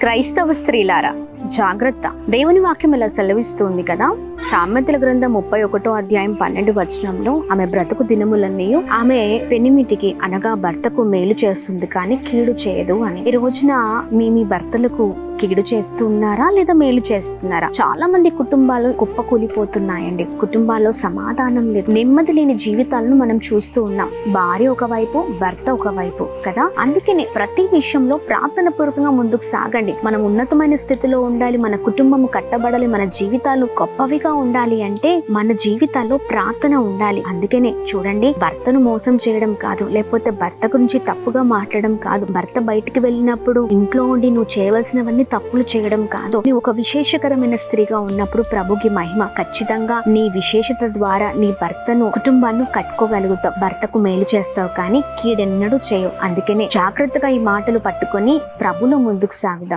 క్రైస్తవ స్త్రీలారా జాగ్రత్త. దేవుని వాక్యం ఇలా సెలవిస్తుంది కదా, సామెతల గ్రంథం 31వ అధ్యాయం 12 వచనంలో, ఆమె బ్రతుకు దినములన్నీ ఆమె పెనిమిటికి అనగా భర్తకు మేలు చేస్తుంది కానీ కీడు చేయదు అని. ఈ రోజున మీ భర్తలకు కీడు చేస్తున్నారా లేదా మేలు చేస్తున్నారా? చాలా మంది కుటుంబాలు కుప్పకూలిపోతున్నాయండి. కుటుంబాల్లో సమాధానం లేదు, నెమ్మది లేని జీవితాలను మనం చూస్తూ ఉన్నాం. భార్య ఒకవైపు, భర్త ఒకవైపు కదా. అందుకనే ప్రతి విషయంలో ప్రార్థన పూర్వకంగా ముందుకు సాగండి. మనం ఉన్నతమైన స్థితిలో ఉండాలి, మన కుటుంబం కట్టబడాలి, మన జీవితాలు గొప్పవిగా ఉండాలి అంటే మన జీవితాల్లో ప్రార్థన ఉండాలి. అందుకనే చూడండి, భర్తను మోసం చేయడం కాదు, లేకపోతే భర్త గురించి తప్పుగా మాట్లాడడం కాదు, భర్త బయటికి వెళ్ళినప్పుడు ఇంట్లో ఉండి నువ్వు చేయవలసినవన్నీ తప్పులు చేయడం కాదు. నువ్వు ఒక విశేషకరమైన స్త్రీగా ఉన్నప్పుడు ప్రభుకి మహిమ. ఖచ్చితంగా నీ విశేషత ద్వారా నీ భర్తను, కుటుంబాన్ని కట్టుకోగలుగుతావు, భర్తకు మేలు చేస్తావు కానీ కీడెన్నడూ చేయవు. అందుకనే జాగ్రత్తగా ఈ మాటలు పట్టుకొని ప్రభులో ముందుకు సాగుదాం.